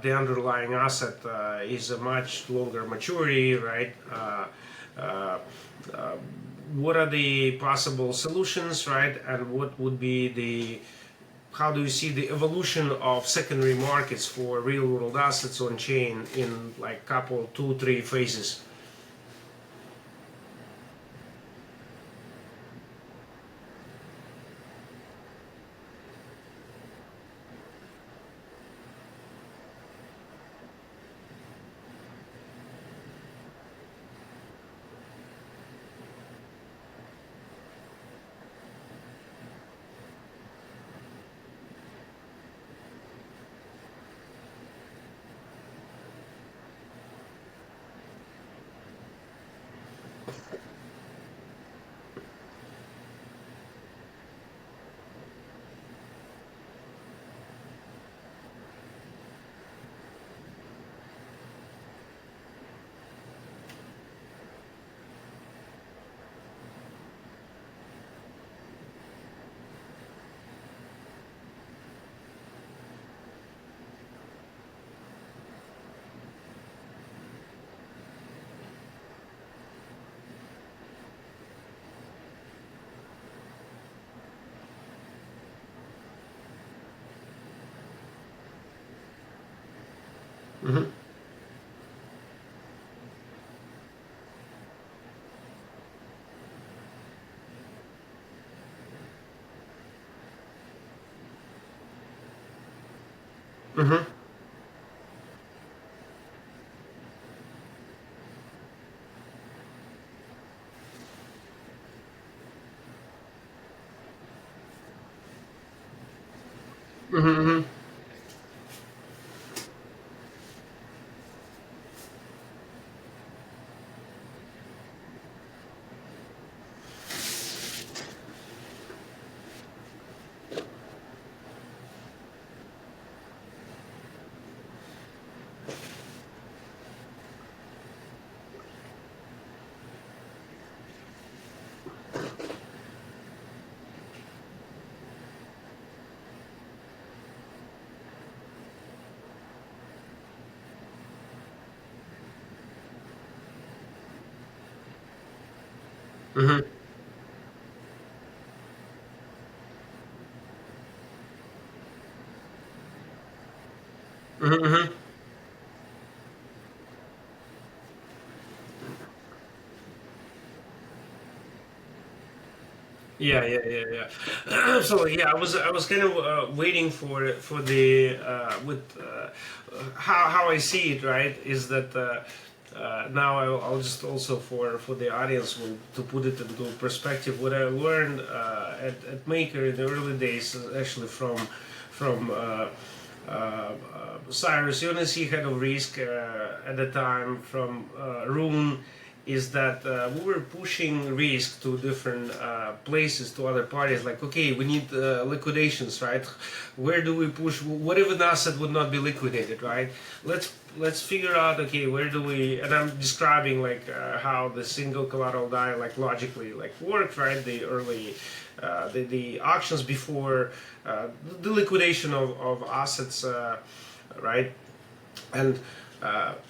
the underlying asset is a much longer maturity, right? Uh, uh, what are the possible solutions, right? And what would be the how do you see the evolution of secondary markets for real world assets on chain in like couple, two, three phases? Mm-hmm. Mm-hmm. Mm-hmm. Mm-hmm. Mm-hmm. Yeah, yeah, yeah, yeah. So yeah, I was kind of waiting for the with how I see it, right? Is that now I'll just also for the audience to put it into perspective. What I learned at Maker in the early days, actually from Cyrus Yunus, he head of risk at the time from Rune, is that we were pushing risk to different places, to other parties. Like, okay, we need liquidations, right? Where do we push? What if an asset would not be liquidated, right? Let's figure out, okay, where do we? And I'm describing like how the single collateral die like logically like worked, right? The early the auctions before the liquidation of assets, right? And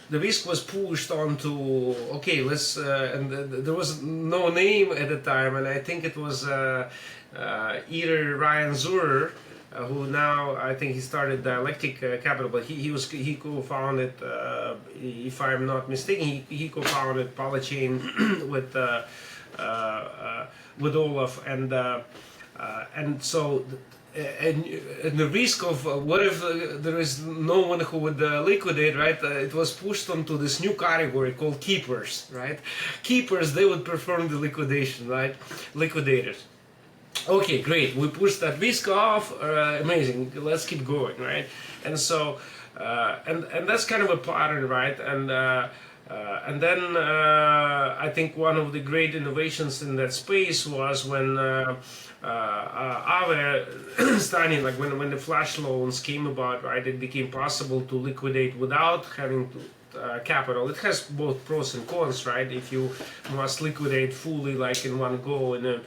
the risk was pushed onto, okay, let's and there was no name at the time, and I think it was either Ryan Zurer, who now I think he started Dialectic Capital, but he co-founded, if I'm not mistaken, he co-founded Polychain with Olaf, and so and, and the risk of what if there is no one who would liquidate, right? It was pushed onto this new category called keepers, right? Keepers, they would perform the liquidation, right? Liquidators. Okay, great. We pushed that risk off. Amazing. Let's keep going, right? And so, and that's kind of a pattern, right? And then I think one of the great innovations in that space was when Aave starting, like when the flash loans came about, right? It became possible to liquidate without having to capital. It has both pros and cons, right? If you must liquidate fully, like in one go in a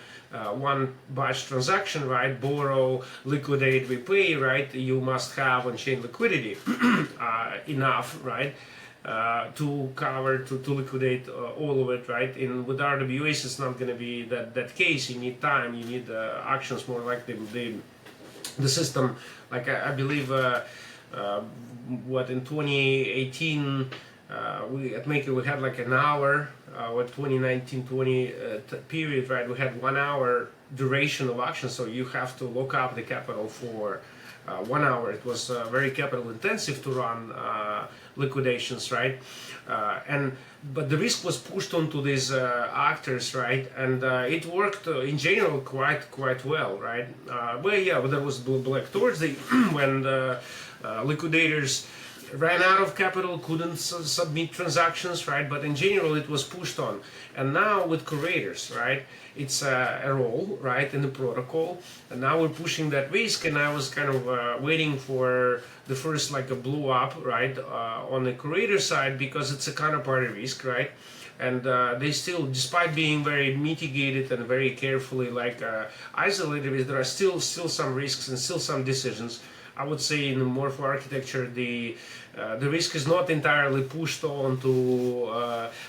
one batch transaction, right? Borrow, liquidate, repay, right? You must have on-chain liquidity enough, right? To cover to liquidate all of it, right? In with RWAs, it's not going to be that case. You need time. You need actions more like the system. Like I believe what in 2018 we at Maker we had like an hour. What 2019-20 period, right? We had 1 hour duration of action, so you have to lock up the capital for 1 hour. It was very capital intensive to run liquidations, right? And but the risk was pushed onto these actors, right? And it worked in general quite well, right? But yeah, but there was black towards the when the liquidators ran out of capital, couldn't submit transactions, right? But in general, it was pushed on. And now with curators, right? It's a role, right, in the protocol. And now we're pushing that risk. And I was kind of waiting for the first like a blow up, right, on the curator side because it's a counterparty risk, right? And they still, despite being very mitigated and very carefully like isolated, there are still some risks and still some decisions. I would say in the Morpho architecture, the risk is not entirely pushed onto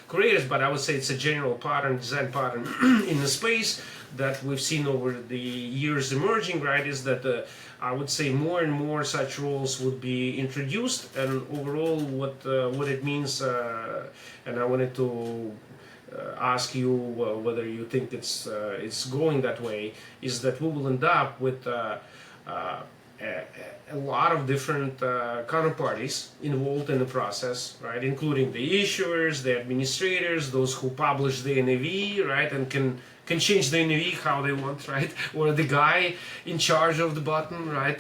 creators, but I would say it's a general pattern, design pattern in the space that we've seen over the years emerging, right, is that I would say more and more such roles would be introduced, and overall what it means, and I wanted to ask you whether you think it's going that way, is that we will end up with a lot of different counterparties involved in the process, right? Including the issuers, the administrators, those who publish the NAV, right, and can change the NAV how they want, right? Or the guy in charge of the button, right?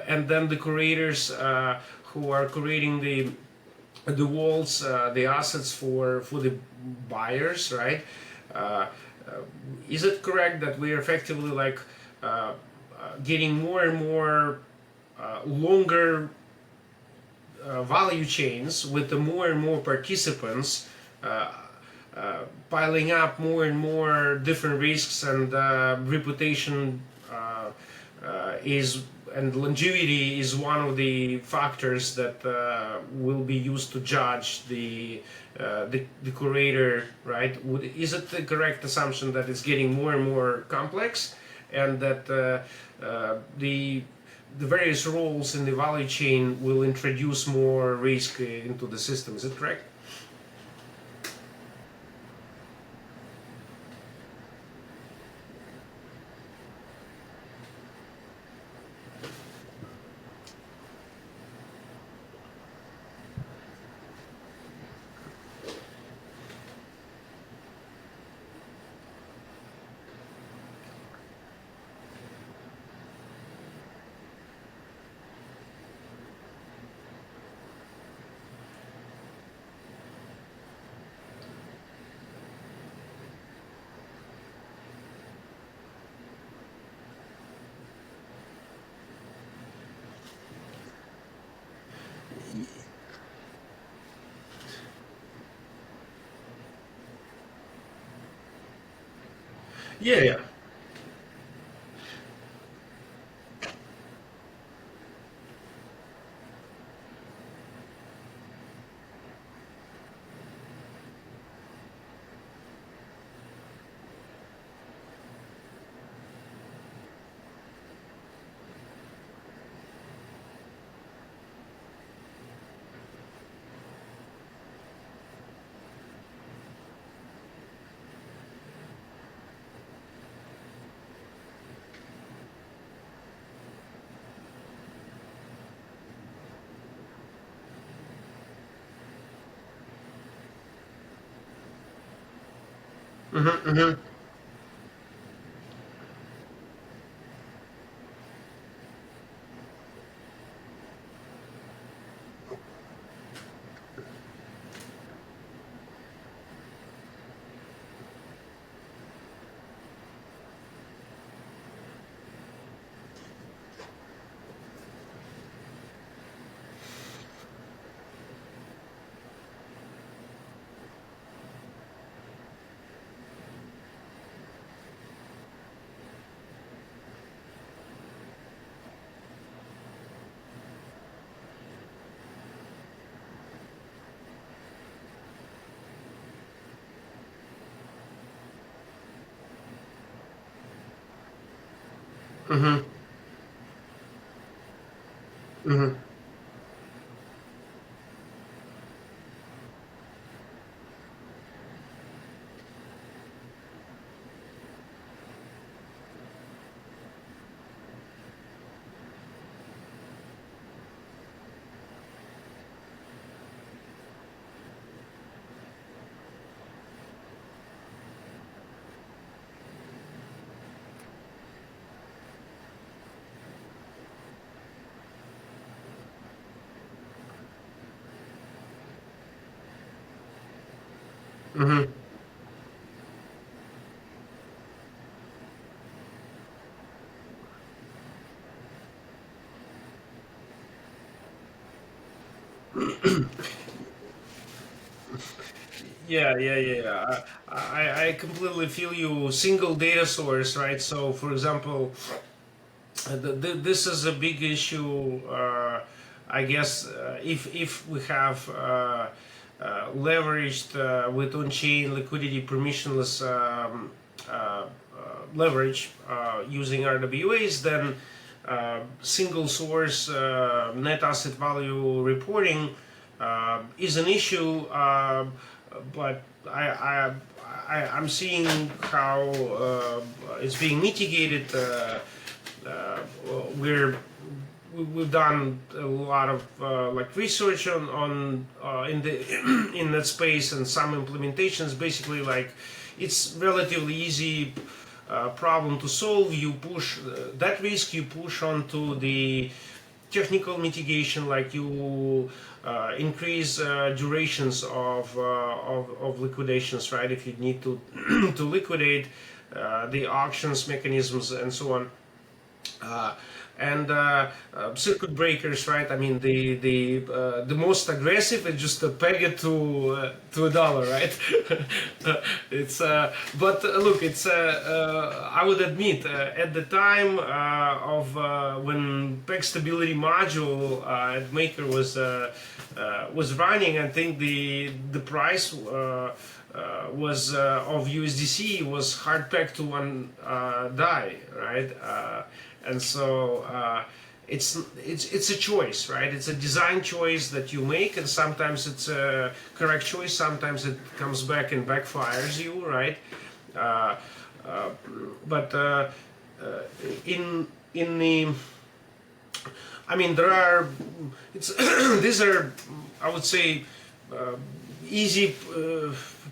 And then the curators who are curating the walls, the assets for the buyers, right? Is it correct that we are effectively like getting more and more longer value chains with the more and more participants piling up more and more different risks, and reputation is and longevity is one of the factors that will be used to judge the curator, right? Is it the correct assumption that it's getting more and more complex, and that the various roles in the value chain will introduce more risk into the system? Is it correct? Yeah, yeah. Mm-hmm, mm-hmm. Mm-hmm. Mm-hmm. Mm-hmm. Yeah, yeah, yeah, yeah. I completely feel you. Single data source, right? So, for example, this is a big issue. I guess if we have leveraged with on-chain liquidity permissionless leverage using RWAs, then single source net asset value reporting is an issue. But I'm seeing how it's being mitigated. Uh, we're we've done a lot of like research on in the in that space, and some implementations. Basically, like it's relatively easy problem to solve. You push that risk, you push onto the technical mitigation, like you increase durations of liquidations, right? If you need to to liquidate the auctions mechanisms and so on. Circuit breakers, right? I mean, the most aggressive is just to peg it to a dollar, right? It's but look, it's I would admit at the time of when peg stability module at Maker was running, I think the price was of USDC was hard pegged to one DAI, right? And so it's a choice, right? It's a design choice that you make, and sometimes it's a correct choice. Sometimes it comes back and backfires you, right? But in the, I mean, there are these are, I would say, easy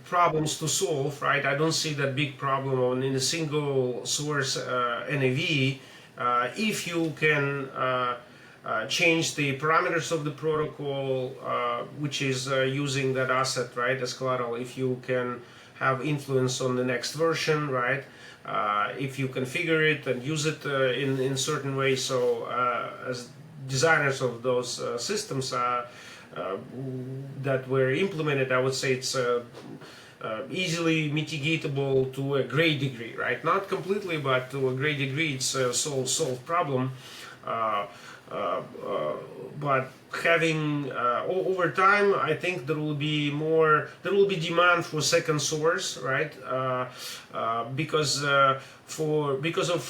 problems to solve, right? I don't see that big problem in a single source NAV. If you can change the parameters of the protocol, which is using that asset, right, as collateral, if you can have influence on the next version, right, if you configure it and use it in certain ways. So as designers of those systems that were implemented, I would say it's easily mitigatable to a great degree, right? Not completely, but to a great degree, it's a solved problem. But having over time, I think there will be demand for second source, right? Because of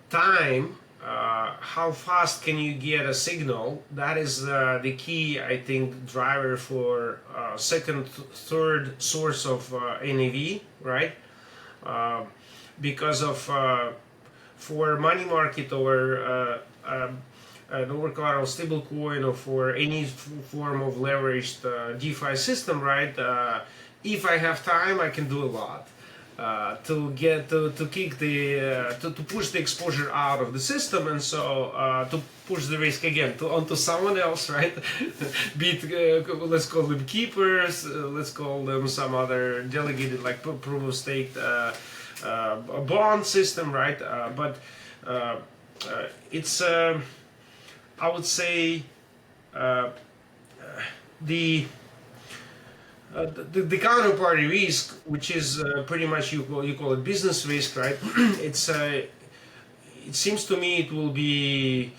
time. How fast can you get a signal? That is the key, I think, driver for second, third source of NAV, right? Because of for money market or an over collateral stablecoin or for any form of leveraged DeFi system, right? If I have time, I can do a lot. To kick the to push the exposure out of the system, and so to push the risk again onto someone else, right? Be it let's call them keepers, let's call them some other delegated like proof of stake bond system, right? But it's I would say the counterparty risk, which is pretty much you call it business risk, right? It seems to me it will be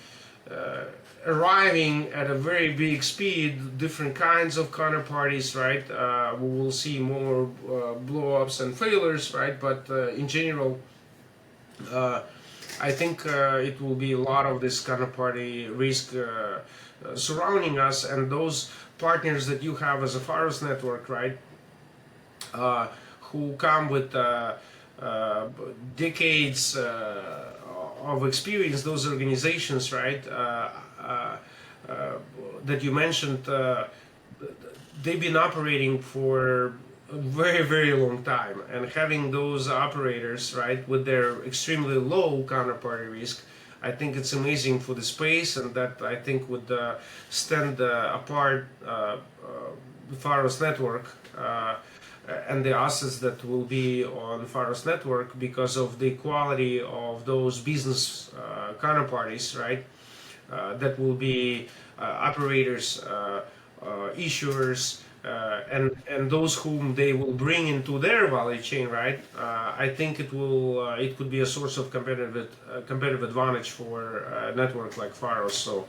arriving at a very big speed. Different kinds of counterparties, right? We will see more blow-ups and failures, right? But in general, I think it will be a lot of this counterparty risk surrounding us, and those partners that you have as a Pharos network, right, who come with decades of experience, those organizations, right, that you mentioned, they've been operating for a very, very long time, and having those operators, right, with their extremely low counterparty risk, I think it's amazing for the space, and that I think would stand apart the Pharos Network and the assets that will be on Pharos Network because of the quality of those business counterparties, right? That will be operators, issuers, and those whom they will bring into their value chain, right? I think it could be a source of competitive advantage for a network like Pharos. So